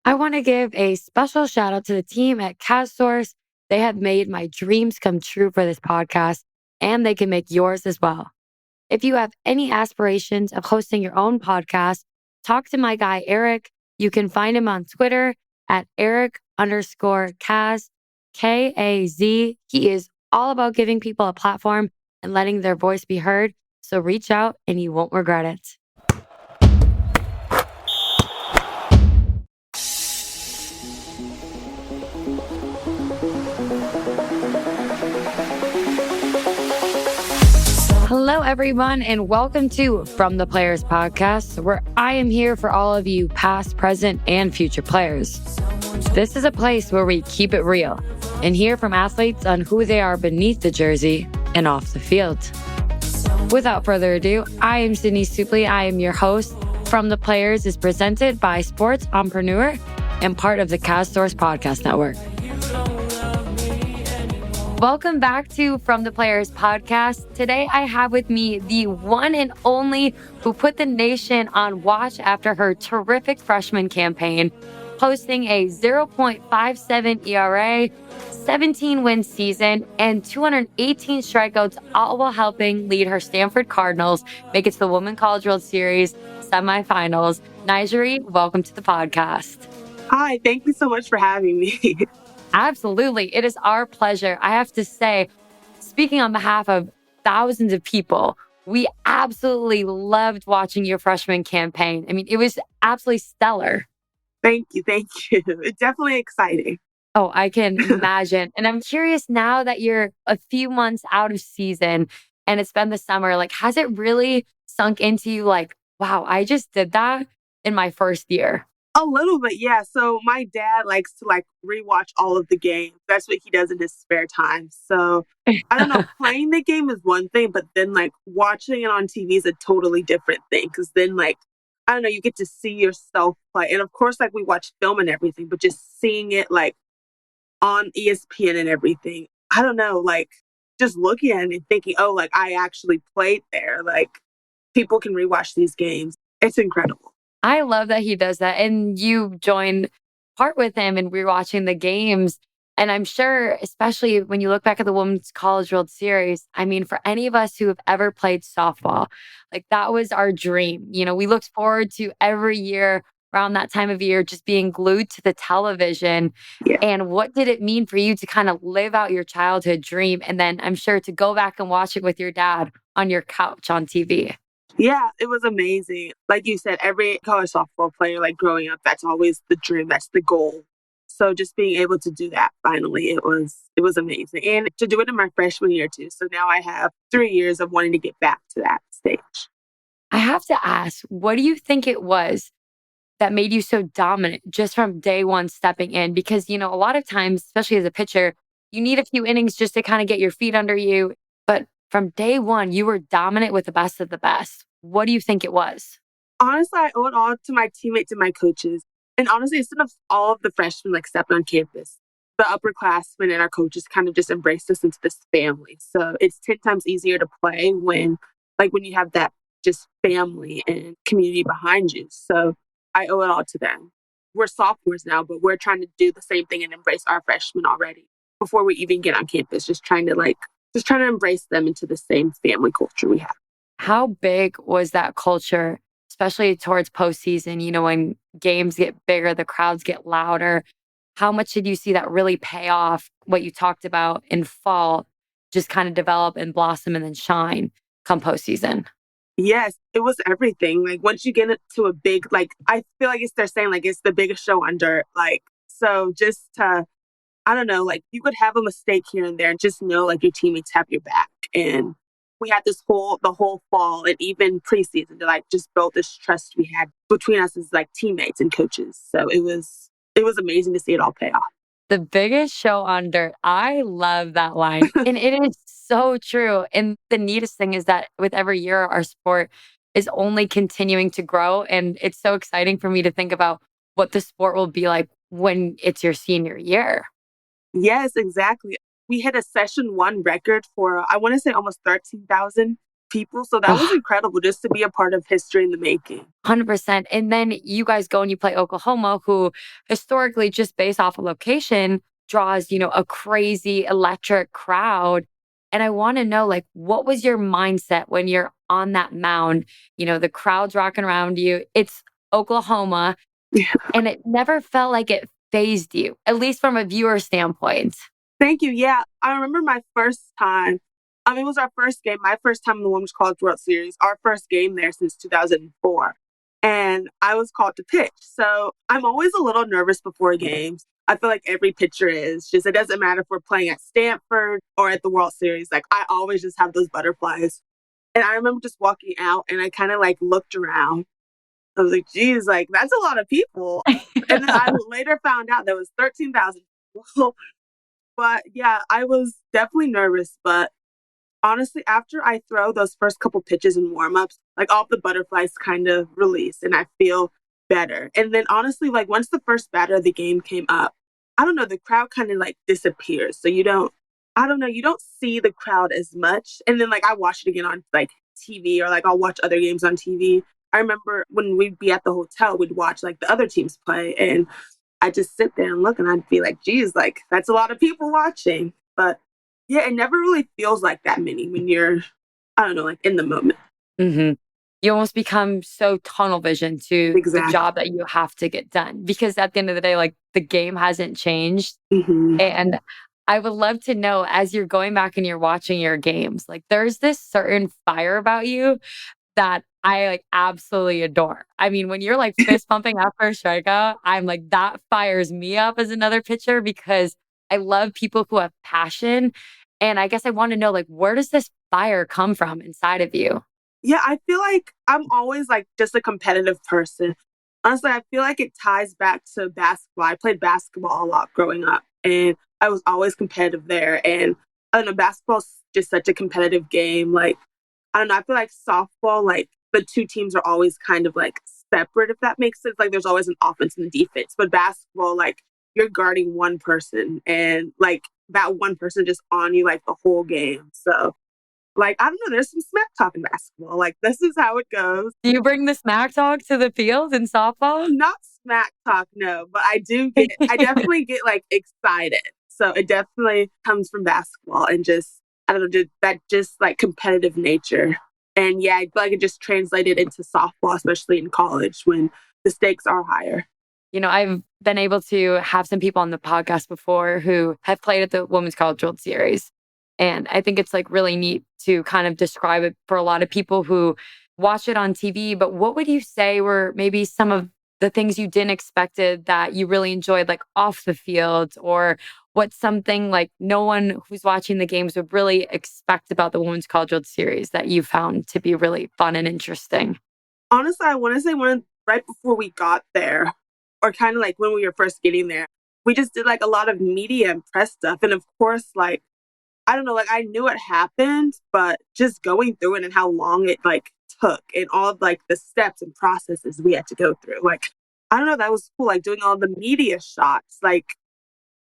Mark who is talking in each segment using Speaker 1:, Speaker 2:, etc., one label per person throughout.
Speaker 1: I want to give a special shout out to the team at CastSource. They have made my dreams come true for this podcast, and they can make yours as well. If you have any aspirations of hosting your own podcast, talk to my guy, Eric. You can find him on Twitter at Eric_Kaz, Kaz. He is all about giving people a platform and letting their voice be heard. So reach out and you won't regret it. Hello, everyone, and welcome to From the Players podcast, where I am here for all of you past, present, and future players. This is a place where we keep it real and hear from athletes on who they are beneath the jersey and off the field. Without further ado, I am Sydney Supple. I am your host. From the Players is presented by Sports Entrepreneur and part of the CastSource Podcast Network. Welcome back to From the Players podcast. Today I have with me the one and only who put the nation on watch after her terrific freshman campaign, posting a 0.57 ERA, 17-win season, and 218 strikeouts, all while helping lead her Stanford Cardinals make it to the Women's College World Series semifinals. NiJaree, welcome to the podcast.
Speaker 2: Hi, thank you so much for having me.
Speaker 1: Absolutely. It is our pleasure. I have to say, speaking on behalf of thousands of people, we absolutely loved watching your freshman campaign. I mean, it was absolutely stellar.
Speaker 2: Thank you. It's definitely exciting.
Speaker 1: Oh, I can imagine. And I'm curious now that you're a few months out of season and it's been the summer, like, has it really sunk into you like, wow, I just did that in my first year?
Speaker 2: A little bit, yeah. So my dad likes to rewatch all of the games. That's what he does in his spare time. So I don't know, playing the game is one thing, but then watching it on TV is a totally different thing. Because then I don't know, you get to see yourself play. And of course, we watch film and everything, but just seeing it on ESPN and everything, I don't know, just looking at it and thinking, oh, I actually played there. People can rewatch these games. It's incredible.
Speaker 1: I love that he does that. And you joined part with him in rewatching the games. And I'm sure, especially when you look back at the Women's College World Series, I mean, for any of us who have ever played softball, that was our dream. You know, we looked forward to every year around that time of year, just being glued to the television.
Speaker 2: Yeah.
Speaker 1: And what did it mean for you to kind of live out your childhood dream? And then I'm sure to go back and watch it with your dad on your couch on TV.
Speaker 2: Yeah, it was amazing. Like you said, every college softball player, growing up, that's always the dream. That's the goal. So just being able to do that finally, it was amazing. And to do it in my freshman year too. So now I have 3 years of wanting to get back to that stage.
Speaker 1: I have to ask, what do you think it was that made you so dominant just from day one stepping in? Because, a lot of times, especially as a pitcher, you need a few innings just to kind of get your feet under you. But from day one, you were dominant with the best of the best. What do you think it was?
Speaker 2: Honestly, I owe it all to my teammates and my coaches. And honestly, instead of all of the freshmen stepping on campus, the upperclassmen and our coaches kind of just embraced us into this family. So it's 10 times easier to play when you have that just family and community behind you. So I owe it all to them. We're sophomores now, but we're trying to do the same thing and embrace our freshmen already before we even get on campus. Just trying to embrace them into the same family culture we have.
Speaker 1: How big was that culture, especially towards postseason, when games get bigger, the crowds get louder? How much did you see that really pay off, what you talked about in fall, just kind of develop and blossom and then shine come postseason?
Speaker 2: Yes, it was everything. Once you get into a big, I feel like they're saying it's the biggest show on dirt. So just to, I don't know, you could have a mistake here and there and just know your teammates have your back. And we had the whole fall and even preseason to just build this trust we had between us as teammates and coaches. So it was amazing to see it all pay off.
Speaker 1: The biggest show on dirt. I love that line. And it is so true. And the neatest thing is that with every year, our sport is only continuing to grow. And it's so exciting for me to think about what the sport will be like when it's your senior year.
Speaker 2: Yes, exactly. We hit a session 1 record for, I want to say almost 13,000 people. So that was incredible just to be a part of history in the making.
Speaker 1: 100%. And then you guys go and you play Oklahoma, who historically, just based off of location, draws, a crazy electric crowd. And I want to know, like, what was your mindset when you're on that mound? The crowd's rocking around you. It's Oklahoma. And it never felt like it phased you, at least from a viewer standpoint.
Speaker 2: Thank you. Yeah, I remember my first time. It was our first game, my first time in the Women's College World Series, our first game there since 2004. And I was called to pitch. So I'm always a little nervous before games. I feel like every pitcher is. Just it doesn't matter if we're playing at Stanford or at the World Series. Like I always just have those butterflies. And I remember just walking out and I kind of like looked around. I was like, geez, like that's a lot of people. And then I later found out there was 13,000 people. But yeah, I was definitely nervous. But honestly, after I throw those first couple pitches and warm-ups, like all the butterflies kind of release and I feel better. And then honestly, like once the first batter of the game came up, I don't know, the crowd kind of like disappears. So I don't know, you don't see the crowd as much. And then like I watch it again on like TV or like I'll watch other games on TV. I remember when we'd be at the hotel, we'd watch like the other teams play and I just sit there and look and I'd be like, geez, like that's a lot of people watching. But yeah, it never really feels like that many when you're, I don't know, like in the moment.
Speaker 1: Hmm. You almost become so tunnel vision to the
Speaker 2: Exactly.
Speaker 1: job that you have to get done because at the end of the day, like the game hasn't changed.
Speaker 2: Hmm.
Speaker 1: And I would love to know as you're going back and you're watching your games, like there's this certain fire about you that I like absolutely adore. I mean, when you're like fist pumping after a strikeout, I'm like, that fires me up as another pitcher because I love people who have passion. And I guess I want to know, like, where does this fire come from inside of you?
Speaker 2: Yeah, I feel like I'm always like just a competitive person. Honestly, I feel like it ties back to basketball. I played basketball a lot growing up and I was always competitive there. And I don't know, basketball's just such a competitive game. Like, I don't know, I feel like softball, like the two teams are always kind of like separate, if that makes sense. Like there's always an offense and a defense. But basketball, like you're guarding one person and like that one person just on you like the whole game. So like, I don't know, there's some smack talk in basketball. Like, this is how it goes.
Speaker 1: Do you bring the smack talk to the field in softball?
Speaker 2: Not smack talk, no, but I definitely get like excited. So it definitely comes from basketball and just, I don't know, just like competitive nature. And yeah, I feel like it just translated into softball, especially in college when the stakes are higher.
Speaker 1: I've been able to have some people on the podcast before who have played at the Women's College World Series. And I think it's like really neat to kind of describe it for a lot of people who watch it on TV. But what would you say were maybe some of the things you didn't expected that you really enjoyed, like off the field, or what's something like no one who's watching the games would really expect about the Women's College World Series that you found to be really fun and interesting?
Speaker 2: Honestly, I want to say right before we got there, or kind of like when we were first getting there, we just did like a lot of media and press stuff. And of course, like, I don't know, like I knew it happened, but just going through it and how long it like took and all of like the steps and processes we had to go through. Like, I don't know, that was cool. Like doing all the media shots. Like,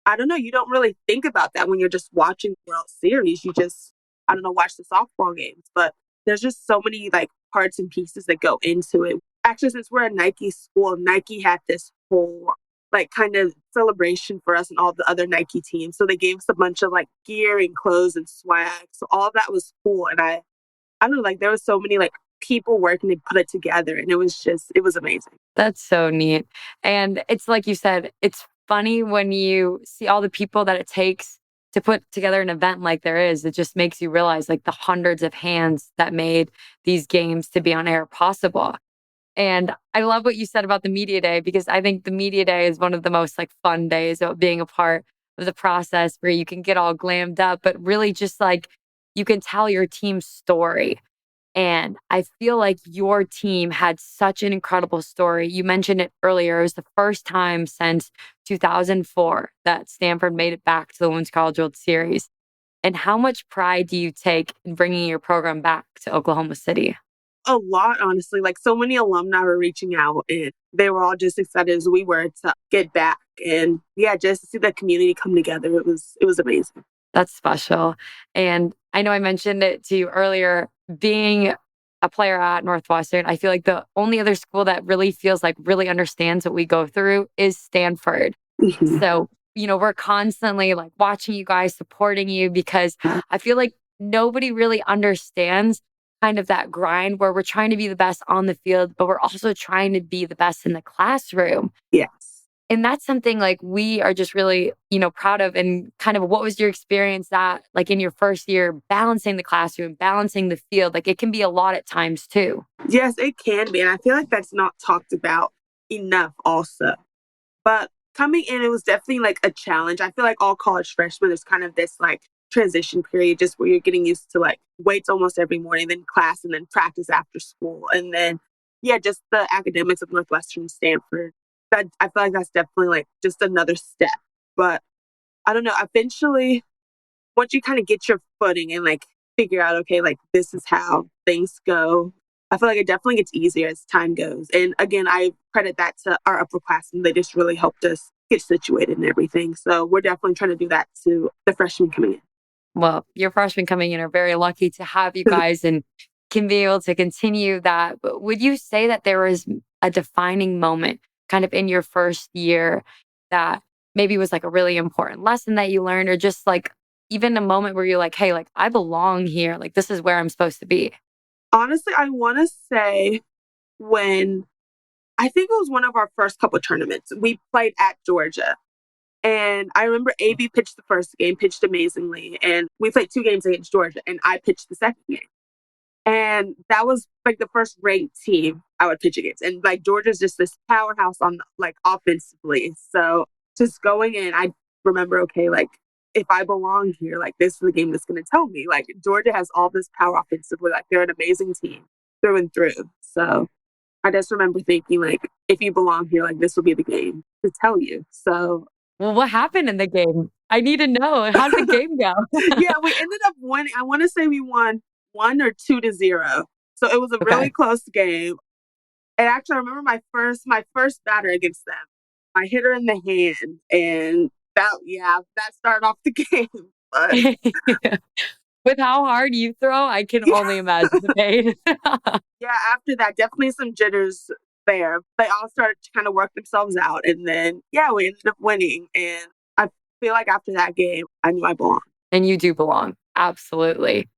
Speaker 2: I don't know, you don't really think about that when you're just watching the World Series. You just, I don't know, watch the softball games. But there's just so many like parts and pieces that go into it. Actually, since we're a Nike school, Nike had this whole like kind of celebration for us and all the other Nike teams. So they gave us a bunch of like gear and clothes and swag. So all of that was cool. And I don't know, like there was so many like people working to put it together and it was amazing.
Speaker 1: That's so neat. And it's like you said, it's funny when you see all the people that it takes to put together an event like there is. It just makes you realize like the hundreds of hands that made these games to be on air possible. And I love what you said about the media day because I think the media day is one of the most like fun days about being a part of the process where you can get all glammed up, but really just like you can tell your team's story. And I feel like your team had such an incredible story. You mentioned it earlier. It was the first time since 2004 that Stanford made it back to the Women's College World Series. And how much pride do you take in bringing your program back to Oklahoma City?
Speaker 2: A lot, honestly. Like so many alumni were reaching out and they were all just excited as we were to get back. And yeah, just to see the community come together, it was amazing.
Speaker 1: That's special. And I know I mentioned it to you earlier. being a player at Northwestern, I feel like the only other school that really feels like really understands what we go through is Stanford.
Speaker 2: Mhm.
Speaker 1: So, we're constantly like watching you guys, supporting you because I feel like nobody really understands kind of that grind where we're trying to be the best on the field, but we're also trying to be the best in the classroom.
Speaker 2: Yes.
Speaker 1: And that's something like we are just really, proud of. And kind of what was your experience that like in your first year, balancing the classroom, balancing the field? Like it can be a lot at times too.
Speaker 2: Yes, it can be. And I feel like that's not talked about enough also. But coming in, it was definitely like a challenge. I feel like all college freshmen, there's kind of this like transition period just where you're getting used to like weights almost every morning, then class, and then practice after school. And then, yeah, just the academics of Northwestern and Stanford. That I feel like that's definitely like just another step. But I don't know, eventually, once you kind of get your footing and like figure out, okay, like this is how things go, I feel like it definitely gets easier as time goes. And again, I credit that to our upperclassmen. They just really helped us get situated and everything. So we're definitely trying to do that to the freshmen coming
Speaker 1: Well, your freshmen coming in are very lucky to have you
Speaker 2: in.
Speaker 1: guys and can be able to continue that. But would you say that there was a defining moment kind of in your first year that maybe was like a really important lesson that you learned, or just like even a moment where you're like, hey, like I belong here. Like this is where I'm supposed to be?
Speaker 2: Honestly, I want to say when I think it was one of our first couple of tournaments, we played at Georgia. And I remember AB pitched the first game, pitched amazingly. And we played 2 games against Georgia, and I pitched the second game. And that was like the first ranked team I would pitch against. And like Georgia's just this powerhouse on like offensively. So just going in, I remember, okay, like if I belong here, like this is the game that's going to tell me. Like Georgia has all this power offensively. Like they're an amazing team through and through. So I just remember thinking, like, if you belong here, like this will be the game to tell you. So
Speaker 1: Well, what happened in the game? I need to know. How did the game go?
Speaker 2: yeah, we ended up winning. I want to say we won 1 or 2-0. So it was a really
Speaker 1: Okay.
Speaker 2: close game. And actually, I remember my first batter against them. I hit her in the hand, and that started off the game. But
Speaker 1: With how hard you throw, I can
Speaker 2: yeah,
Speaker 1: only imagine the pain.
Speaker 2: yeah. After that, definitely some jitters there. They all started to kind of work themselves out, and then yeah, we ended up winning. And I feel like after that game, I knew I belonged.
Speaker 1: And you do belong. Absolutely.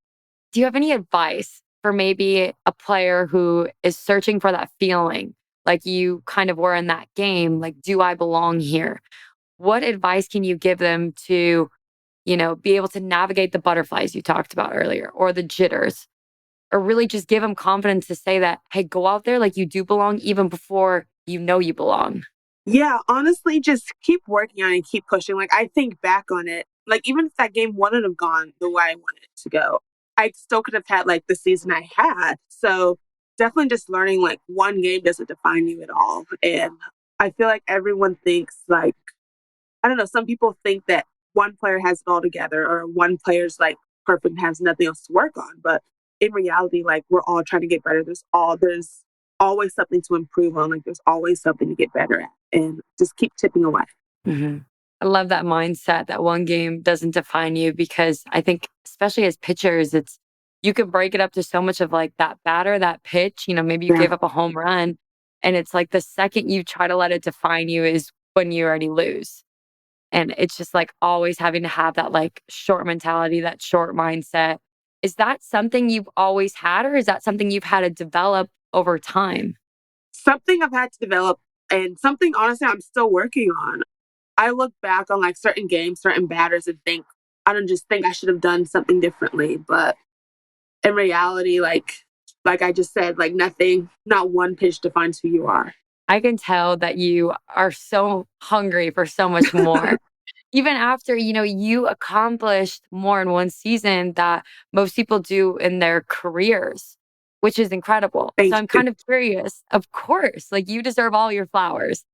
Speaker 1: Do you have any advice for maybe a player who is searching for that feeling like you kind of were in that game? Like, do I belong here? What advice can you give them to, be able to navigate the butterflies you talked about earlier or the jitters, or really just give them confidence to say that, hey, go out there like you do belong even before you know you belong?
Speaker 2: Yeah, honestly, just keep working on it and keep pushing. Like I think back on it, like even if that game wouldn't have gone the way I wanted it to go, I still could have had like the season I had. So definitely just learning like one game doesn't define you at all. And I feel like everyone thinks like I don't know, some people think that one player has it all together or one player's like perfect and has nothing else to work on. But in reality, like we're all trying to get better. There's always something to improve on. Like there's always something to get better at. And just keep chipping away.
Speaker 1: hmm I love that mindset that one game doesn't define you, because I think, especially as pitchers, you can break it up to so much of like that batter, that pitch. Maybe you
Speaker 2: Yeah.
Speaker 1: give up a home run, and it's like the second you try to let it define you is when you already lose. And it's just like always having to have that like short mentality, that short mindset. Is that something you've always had, or is that something you've had to develop over time?
Speaker 2: Something I've had to develop and something honestly I'm still working on. I look back on like certain games, certain batters and think I don't just think I should have done something differently. But in reality, like I just said, like nothing, not one pitch defines who you are.
Speaker 1: I can tell that you are so hungry for so much more. Even after, you accomplished more in one season that most people do in their careers, which is incredible. So
Speaker 2: Thank
Speaker 1: I'm
Speaker 2: you.
Speaker 1: kind of curious, of course, like you deserve all your flowers.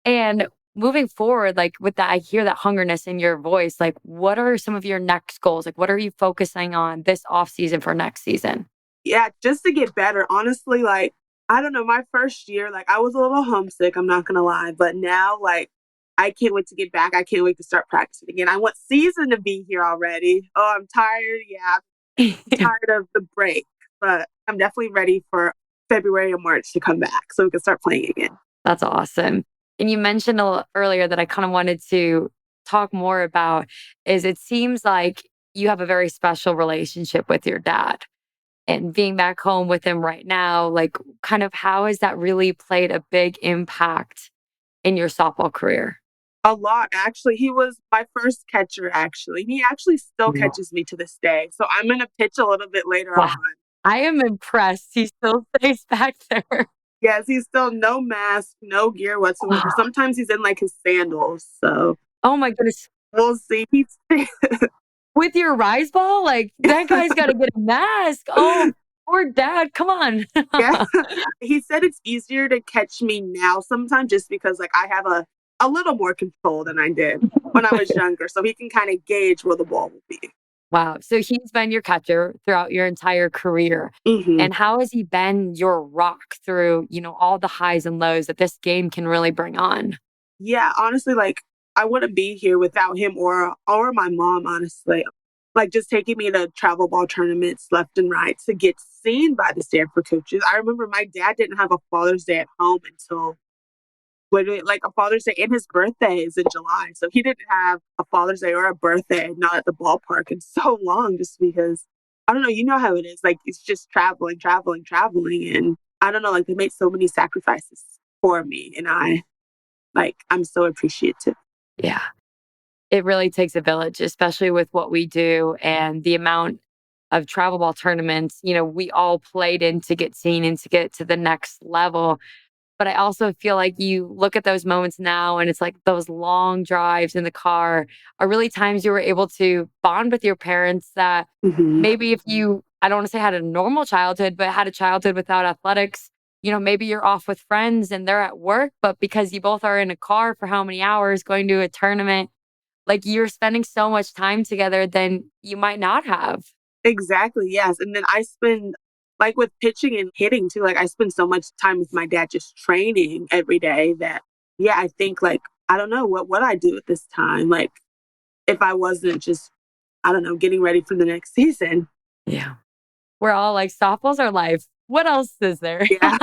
Speaker 1: And moving forward, like with that, I hear that hungerness in your voice. Like, what are some of your next goals? Like, what are you focusing on this off season for next season?
Speaker 2: Yeah, just to get better. Honestly, like, I don't know, my first year, like, I was a little homesick, I'm not gonna lie. But now, like, I can't wait to get back. I can't wait to start practicing again. I want season to be here already. Oh, I'm tired. Yeah, I'm tired of the break. but I'm definitely ready for February or March to come back so we can start playing again.
Speaker 1: That's awesome. And you mentioned earlier that I kind of wanted to talk more about is it seems like you have a very special relationship with your dad and being back home with him right now, like kind of how has that really played a big impact in your softball career?
Speaker 2: A lot, actually. He was my first catcher, actually. He actually still
Speaker 1: Wow.
Speaker 2: catches me to this day. So I'm going to pitch a little bit later
Speaker 1: Wow.
Speaker 2: on.
Speaker 1: I am impressed. He still stays back there.
Speaker 2: Yes, he's still no mask, no gear whatsoever.
Speaker 1: Wow.
Speaker 2: Sometimes he's in like his sandals. So
Speaker 1: Oh my goodness.
Speaker 2: we'll see. He's
Speaker 1: With your rise ball? Like that guy's got to get a mask. Oh, poor dad. Come on.
Speaker 2: yeah. He said it's easier to catch me now sometimes just because like I have a little more control than I did when I was younger. So he can kind of gauge where the ball will be.
Speaker 1: Wow. So he's been your catcher throughout your entire career.
Speaker 2: Hmm.
Speaker 1: And how has he been your rock through, all the highs and lows that this game can really bring on?
Speaker 2: Yeah, honestly, like I wouldn't be here without him or my mom, honestly. Like just taking me to travel ball tournaments left and right to get seen by the Stanford coaches. I remember my dad didn't have a Father's Day at home until literally like a Father's Day, and his birthday is in July. So he didn't have a Father's Day or a birthday not at the ballpark in so long just because I don't know, you know how it is. Like it's just traveling, traveling, traveling. And I don't know, like they made so many sacrifices for me. And I'm so appreciative.
Speaker 1: Yeah. It really takes a village, especially with what we do and the amount of travel ball tournaments, we all played in to get seen and to get to the next level. But I also feel like you look at those moments now and it's like those long drives in the car are really times you were able to bond with your parents that
Speaker 2: Hmm.
Speaker 1: maybe if you, I don't want to say had a normal childhood, but had a childhood without athletics, maybe you're off with friends and they're at work, but because you both are in a car for how many hours going to a tournament, like you're spending so much time together than you might not have.
Speaker 2: Exactly. Yes. And then I spend like with pitching and hitting too, like I spend so much time with my dad just training every day that yeah, I think like I don't know what I do at this time. Like if I wasn't just, I don't know, getting ready for the next season.
Speaker 1: Yeah. We're all like, softball's our life. What else is there?
Speaker 2: Yeah.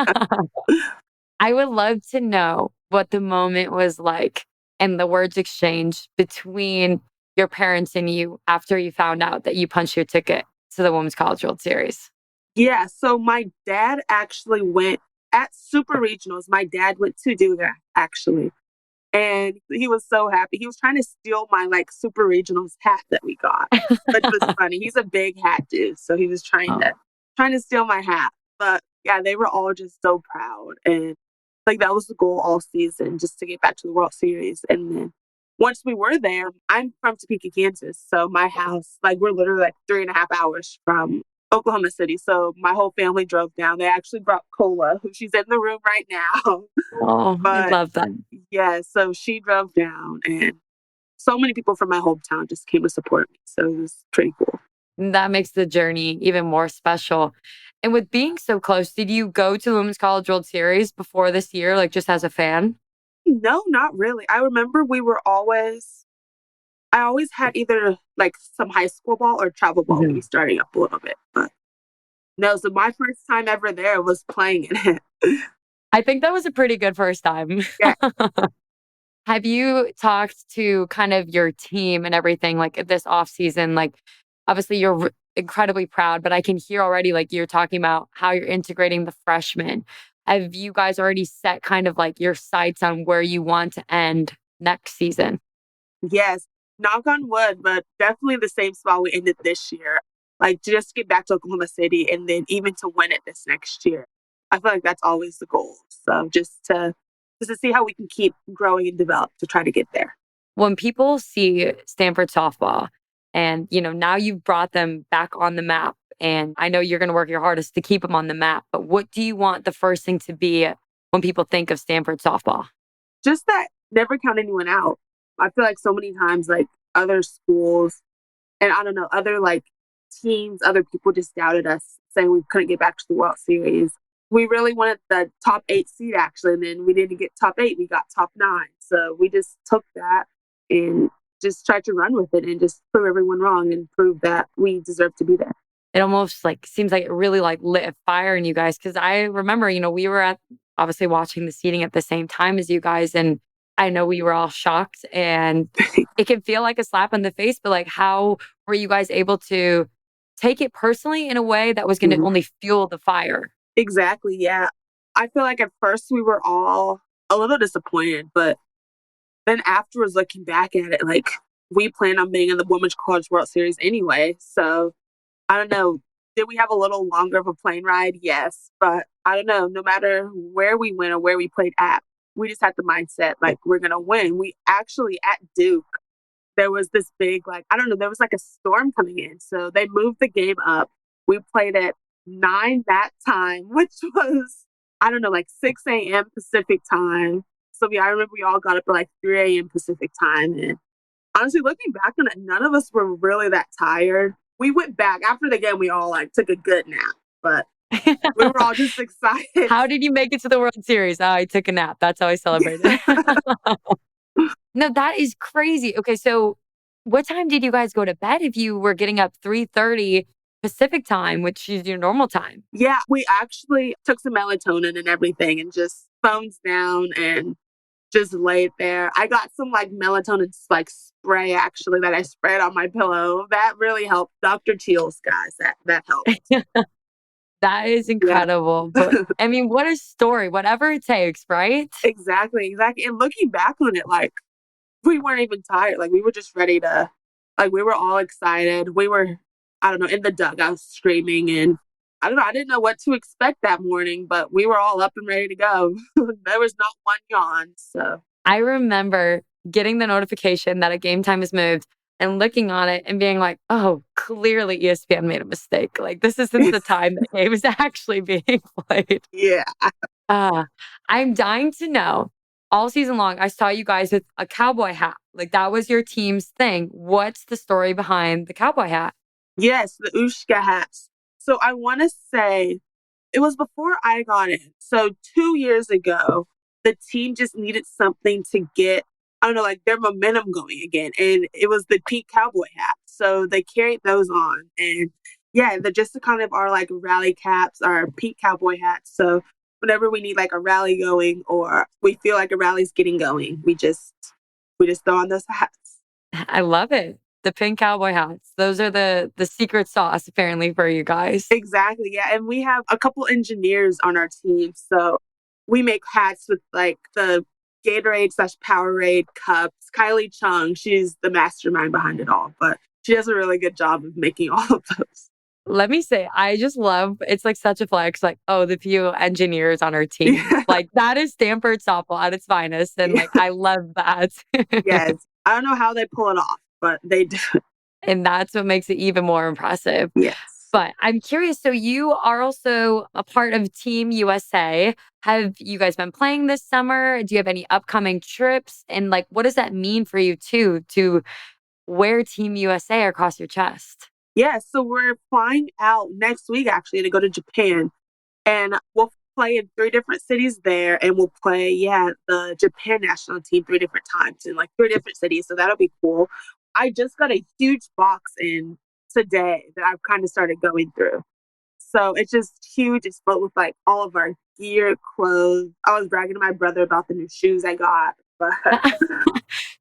Speaker 1: I would love to know what the moment was like and the words exchanged between your parents and you after you found out that you punched your ticket to the Women's College World Series.
Speaker 2: Yeah. So my dad actually went at super regionals. My dad went to do that actually. And he was so happy. He was trying to steal my like super regionals hat that we got, which was funny. He's a big hat dude, so he was
Speaker 1: Oh,
Speaker 2: trying to steal my hat. But yeah, they were all just so proud, and like that was the goal all season, just to get back to the World Series. And then once we were there, I'm from Topeka, Kansas, so my house, like we're literally like 3.5 hours from Oklahoma City. So my whole family drove down. They actually brought Cola, who she's in the room right now.
Speaker 1: oh, I
Speaker 2: But
Speaker 1: love that.
Speaker 2: yeah, so she drove down and so many people from my hometown just came to support me. So it was pretty cool.
Speaker 1: That makes the journey even more special. And with being so close, did you go to the Women's College World Series before this year, like just as a fan?
Speaker 2: No, not really. I remember I always had either like some high school ball or travel ball, maybe
Speaker 1: Mhm.
Speaker 2: starting up a little bit. But no, so my first time ever there was playing in it.
Speaker 1: I think that was a pretty good first time.
Speaker 2: Yeah.
Speaker 1: Have you talked to kind of your team and everything like this off season? Like, obviously, you're incredibly proud, but I can hear already like you're talking about how you're integrating the freshmen. Have you guys already set kind of like your sights on where you want to end next season?
Speaker 2: Yes. Knock on wood, but definitely the same spot we ended this year. Like to just get back to Oklahoma City and then even to win it this next year. I feel like that's always the goal. So just to see how we can keep growing and develop to try to get there.
Speaker 1: When people see Stanford softball and, now you've brought them back on the map, and I know you're going to work your hardest to keep them on the map, but what do you want the first thing to be when people think of Stanford softball?
Speaker 2: Just that never count anyone out. I feel like so many times like other schools and I don't know, other like teams, other people just doubted us, saying we couldn't get back to the World Series. We really wanted the top 8 seed actually, and then we didn't get top 8, we got top 9. So we just took that and just tried to run with it and just prove everyone wrong and prove that we deserve to be there.
Speaker 1: It almost like seems like it really like lit a fire in you guys. Cause I remember, we were at obviously watching the seating at the same time as you guys. And I know we were all shocked and it can feel like a slap in the face, but like how were you guys able to take it personally in a way that was going to
Speaker 2: Mhm.
Speaker 1: only fuel the fire?
Speaker 2: Exactly. Yeah. I feel like at first we were all a little disappointed, but then afterwards, looking back at it, like we planned on being in the Women's College World Series anyway. So I don't know. Did we have a little longer of a plane ride? Yes. But I don't know. No matter where we went or where we played at, we just had the mindset like we're going to win. We actually at Duke, there was this big, like, I don't know, there was like a storm coming in. So they moved the game up. We played at 9 that time, which was, I don't know, like 6 a.m. Pacific time. So I remember we all got up at like 3 a.m. Pacific time. And honestly, looking back on it, none of us were really that tired. We went back after the game, we all like took a good nap, but we were all just excited.
Speaker 1: How did you make it to the World Series? Oh, I took a nap. That's how I celebrated. No, that is crazy. Okay, so what time did you guys go to bed if you were getting up 3:30 Pacific time, which is your normal time?
Speaker 2: Yeah, we actually took some melatonin and everything and just phones down and just laid there. I got some like melatonin like spray actually that I sprayed on my pillow. That really helped. Dr. Teal's guys, that helped.
Speaker 1: That is
Speaker 2: Yeah.
Speaker 1: incredible. But I mean, what a story, whatever it takes, right?
Speaker 2: Exactly. And looking back on it, like we weren't even tired. Like we were just ready to like we were all excited. We were, I don't know, in the dugout screaming and I don't know, I didn't know what to expect that morning, but we were all up and ready to go. There was not one yawn. So
Speaker 1: I remember getting the notification that a game time is moved and looking on it and being like, oh, clearly ESPN made a mistake. Like, this isn't the time the game is actually being played.
Speaker 2: yeah.
Speaker 1: Uh, I'm dying to know. All season long, I saw you guys with a cowboy hat. Like, that was your team's thing. What's the story behind the cowboy hat?
Speaker 2: Yes, the Ushka hats. So I want to say it was before I got in. So 2 years ago, the team just needed something to get, I don't know, like their momentum going again. And it was the pink cowboy hat. So they carried those on. And yeah, they're just kind of our like rally caps, our pink cowboy hats. So whenever we need like a rally going or we feel like a rally's getting going, we just throw on those hats.
Speaker 1: I love it. The pink cowboy hats. Those are the secret sauce, apparently, for you guys.
Speaker 2: Exactly. Yeah. And we have a couple engineers on our team. So we make hats with like the Gatorade slash Powerade cups. Kylie Chung, she's the mastermind behind it all, but she does a really good job of making all of those.
Speaker 1: Let me say, I just love it's like such a flex, like, oh, the few engineers on our team.
Speaker 2: Yeah.
Speaker 1: Like that is Stanford softball at its finest. And like I love that.
Speaker 2: Yes. I don't know how they pull it off, but they do.
Speaker 1: And that's what makes it even more impressive.
Speaker 2: Yes.
Speaker 1: But I'm curious, so you are also a part of Team USA. Have you guys been playing this summer? Do you have any upcoming trips? And like what does that mean for you too to wear Team USA across your chest?
Speaker 2: Yeah. So we're flying out next week actually to go to Japan. And we'll play in 3 different cities there, and we'll play, yeah, the Japan national team 3 different times in like 3 different cities. So that'll be cool. I just got a huge box in today that I've kind of started going through. So it's just huge. It's filled with like all of our gear, clothes. I was bragging to my brother about the new shoes I got, but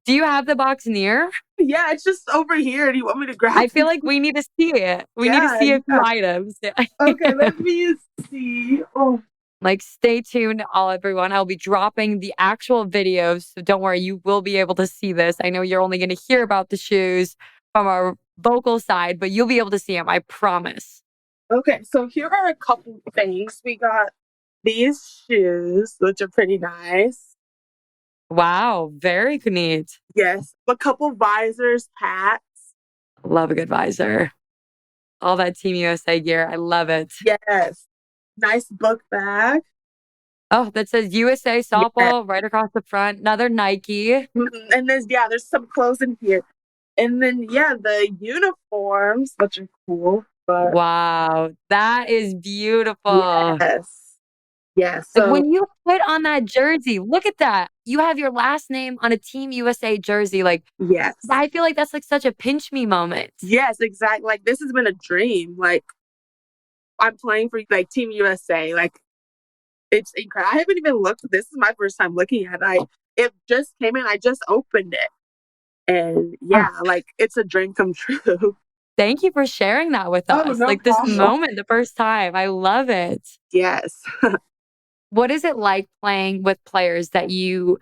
Speaker 1: Do you have the box near?
Speaker 2: yeah, it's just over here. Do you want me to grab
Speaker 1: I feel
Speaker 2: it?
Speaker 1: like we need to see it. We need to
Speaker 2: Yeah,
Speaker 1: see a few
Speaker 2: yeah.
Speaker 1: items.
Speaker 2: Okay, let me see. Oh,
Speaker 1: Like, stay tuned, all everyone. I'll be dropping the actual videos. So don't worry, you will be able to see this. I know you're only going to hear about the shoes from our vocal side, but you'll be able to see them. I promise.
Speaker 2: okay. So here are a couple things. We got these shoes, which are pretty nice.
Speaker 1: Wow, very neat.
Speaker 2: Yes. A couple visors, hats.
Speaker 1: Love a good visor. All that Team USA gear. I love it.
Speaker 2: Yes. Nice book bag.
Speaker 1: Oh, that says USA
Speaker 2: Yes.
Speaker 1: softball right across the front. Another Nike.
Speaker 2: And there's some clothes in here. And then yeah, the uniforms, which are cool. But
Speaker 1: Wow, that is beautiful.
Speaker 2: yes. Yes.
Speaker 1: Like
Speaker 2: So
Speaker 1: when you put on that jersey, look at that. You have your last name on a Team USA jersey. Like,
Speaker 2: yes.
Speaker 1: I feel like that's like such a pinch me moment.
Speaker 2: Yes, exactly. Like this has been a dream. Like I'm playing for like Team USA. Like it's incredible. I haven't even looked. This is my first time looking at it. It just came in. I just opened it. And
Speaker 1: Oh,
Speaker 2: yeah, like it's a dream come true.
Speaker 1: thank you for sharing that with
Speaker 2: Oh,
Speaker 1: us.
Speaker 2: no
Speaker 1: Like this
Speaker 2: problem.
Speaker 1: moment, the first time. I love it.
Speaker 2: Yes.
Speaker 1: What is it like playing with players that you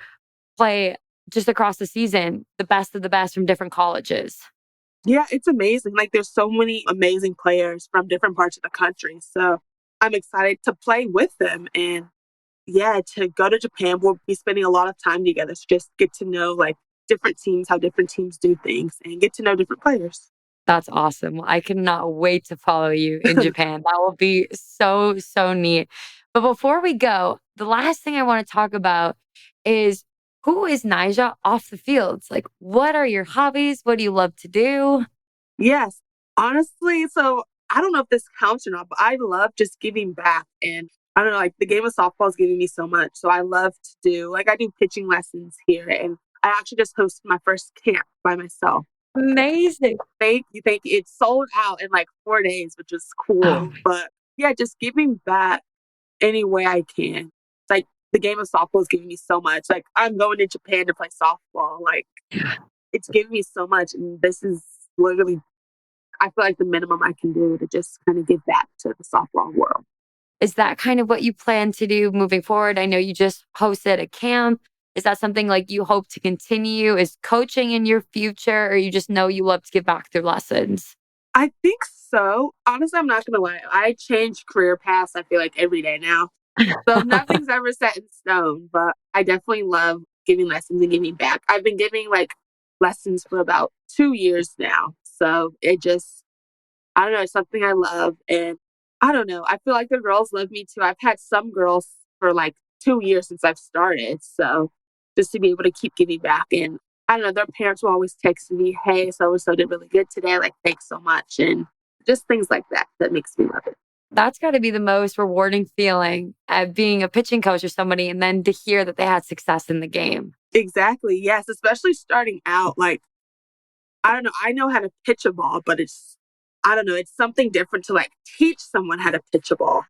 Speaker 1: play just across the season, the best of the best from different colleges?
Speaker 2: Yeah, it's amazing. Like there's so many amazing players from different parts of the country. So I'm excited to play with them and yeah, to go to Japan. We'll be spending a lot of time together to just get to know like different teams, how different teams do things and get to know different players.
Speaker 1: That's awesome. Well, I cannot wait to follow you in Japan. That will be so, so neat. But before we go, the last thing I want to talk about is who is NiJaree off the fields? Like, what are your hobbies? What do you love to do?
Speaker 2: Yes. Honestly, so I don't know if this counts or not, but I love just giving back. And I don't know, like the game of softball is giving me so much. So I love to do, like, I do pitching lessons here. And I actually just hosted my first camp by myself.
Speaker 1: Amazing.
Speaker 2: Thank you. It sold out in like 4 days, which is
Speaker 1: Oh,
Speaker 2: cool. But yeah, just giving back any way I can. It's like the game of softball is giving me so much. Like I'm going to Japan to play softball. Like it's giving me so much. And this is literally I feel like the minimum I can do to just kind of give back to the softball world.
Speaker 1: is that kind of what you plan to do moving forward? I know you just hosted a camp. Is that something like you hope to continue? Is coaching in your future, or you just know you love to give back through lessons?
Speaker 2: I think so. Honestly, I'm not going to lie. I change career paths, I feel like every day now. So nothing's ever set in stone, but I definitely love giving lessons and giving back. I've been giving like lessons for about 2 years now. So it just, I don't know, it's something I love. And I don't know, I feel like the girls love me too. I've had some girls for like 2 years since I've started. So just to be able to keep giving back. And I don't know, their parents will always text me, hey, so and so did really good today. Like, thanks so much. And just things like that that makes me love it.
Speaker 1: That's got to be the most rewarding feeling at being a pitching coach or somebody, and then to hear that they had success in the game.
Speaker 2: Exactly. Yes. Especially starting out. Like, I don't know. I know how to pitch a ball, but I don't know. It's something different to like teach someone how to pitch a ball.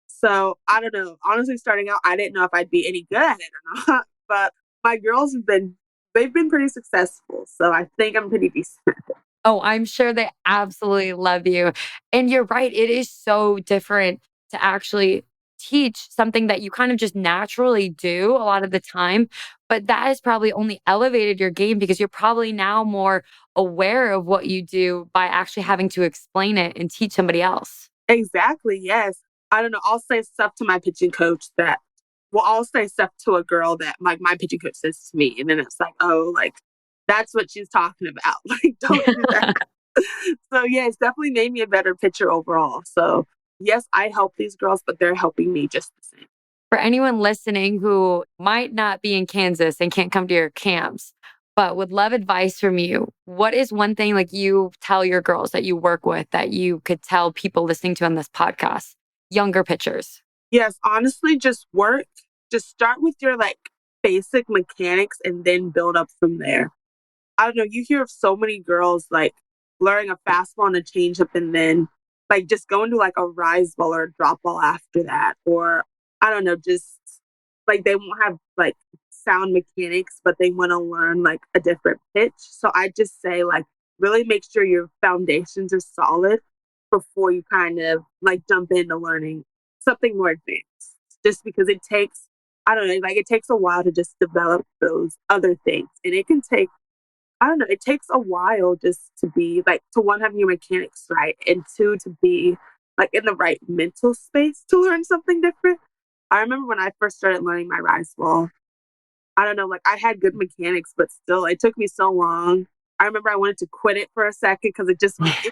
Speaker 2: So I don't know. Honestly, starting out, I didn't know if I'd be any good at it or not. But my girls they've been pretty successful. So I think I'm pretty decent.
Speaker 1: Oh, I'm sure they absolutely love you. And you're right, it is so different to actually teach something that you kind of just naturally do a lot of the time. But that has probably only elevated your game because you're probably now more aware of what you do by actually having to explain it and teach somebody else.
Speaker 2: Exactly. Yes. I don't know. I'll say stuff to my pitching coach that, well, I'll say stuff to a girl that like my pitching coach says to me. And then it's like, oh, like that's what she's talking about. Like, don't do that. So yeah, it's definitely made me a better pitcher overall. So yes, I help these girls, but they're helping me just the same.
Speaker 1: For anyone listening who might not be in Kansas and can't come to your camps, but would love advice from you, what is one thing like you tell your girls that you work with that you could tell people listening to on this podcast, younger pitchers?
Speaker 2: Yes, honestly, just work. Just start with your like basic mechanics and then build up from there. I don't know, you hear of so many girls like learning a fastball and a changeup and then like just going to like a rise ball or a drop ball after that. Or I don't know, just like they won't have like sound mechanics, but they want to learn like a different pitch. So I just say like really make sure your foundations are solid before you kind of like jump into learning something more advanced. Just because it takes I don't know, like it takes a while to just develop those other things. And it can take I don't know, it takes a while just to be like, to one, have your mechanics right, and two, to be like in the right mental space to learn something different. I remember when I first started learning my rise ball, I don't know, like I had good mechanics, but still, it took me so long. I remember I wanted to quit it for a second because it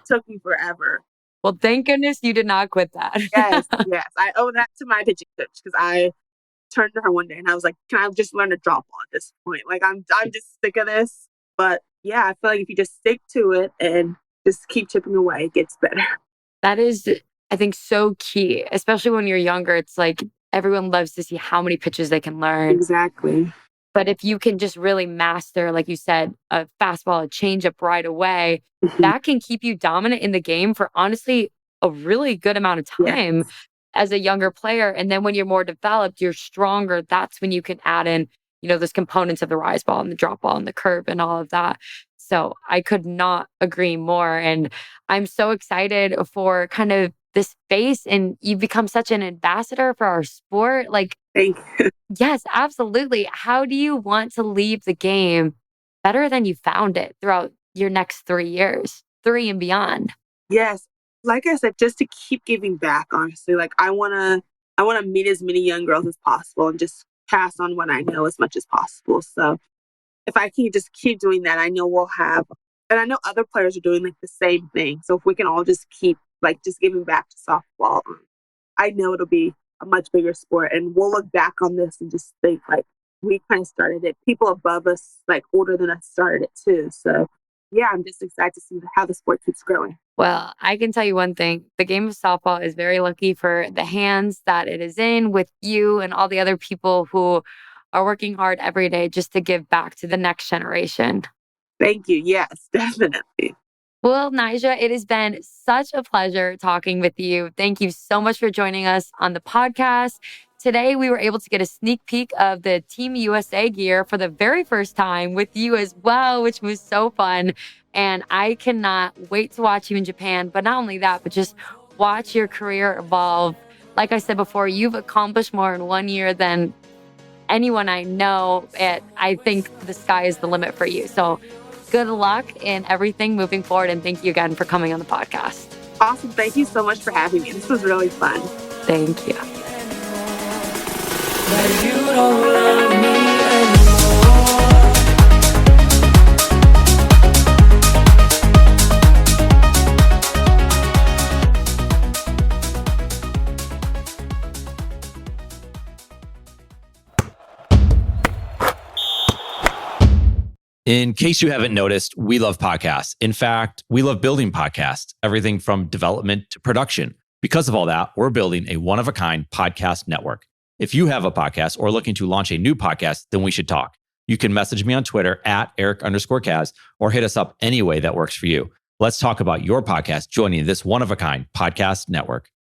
Speaker 2: took me forever.
Speaker 1: Well, thank goodness you did not quit that.
Speaker 2: Yes, yes. I owe that to my pitching coach because I turned to her one day and I was like, "Can I just learn to drop ball at this point? Like I'm just sick of this." But yeah, I feel like if you just stick to it and just keep chipping away, it gets better.
Speaker 1: That is, I think, so key, especially when you're younger. It's like everyone loves to see how many pitches they can learn.
Speaker 2: Exactly.
Speaker 1: But if you can just really master, like you said, a fastball, a changeup right away,
Speaker 2: Mhm.
Speaker 1: that can keep you dominant in the game for honestly a really good amount of time
Speaker 2: Yes.
Speaker 1: as a younger player. And then when you're more developed, you're stronger. That's when you can add in, those components of the rise ball and the drop ball and the curve and all of that. So I could not agree more. And I'm so excited for kind of this space. And you've become such an ambassador for our sport. Like,
Speaker 2: Thank you.
Speaker 1: yes, absolutely. How do you want to leave the game better than you found it throughout your next 3 years, three and beyond?
Speaker 2: Yes. Like I said, just to keep giving back, honestly. Like I wanna meet as many young girls as possible and just pass on what I know as much as possible. So if I can just keep doing that, I know we'll have and I know other players are doing like the same thing. So if we can all just keep like just giving back to softball, I know it'll be a much bigger sport and we'll look back on this and just think like we kind of started it. People above us, like older than us, started it too. So yeah, I'm just excited to see how the sport keeps growing.
Speaker 1: Well, I can tell you one thing. The game of softball is very lucky for the hands that it is in with you and all the other people who are working hard every day just to give back to the next generation.
Speaker 2: Thank you. Yes, definitely.
Speaker 1: Well, Nija, it has been such a pleasure talking with you. Thank you so much for joining us on the podcast. Today, we were able to get a sneak peek of the Team USA gear for the very first time with you as well, which was so fun. And I cannot wait to watch you in Japan. But not only that, but just watch your career evolve. Like I said before, you've accomplished more in 1 year than anyone I know. I think the sky is the limit for you. So good luck in everything moving forward. And thank you again for coming on the podcast.
Speaker 2: Awesome. Thank you so much for having me. This was really fun.
Speaker 1: Thank you.
Speaker 3: But you don't love me anymore.
Speaker 4: In case you haven't noticed, we love podcasts. In fact, we love building podcasts, everything from development to production. Because of all that, we're building a one-of-a-kind podcast network. If you have a podcast or looking to launch a new podcast, then we should talk. You can message me on Twitter at Eric_Kaz or hit us up any way that works for you. Let's talk about your podcast joining this one-of-a-kind podcast network.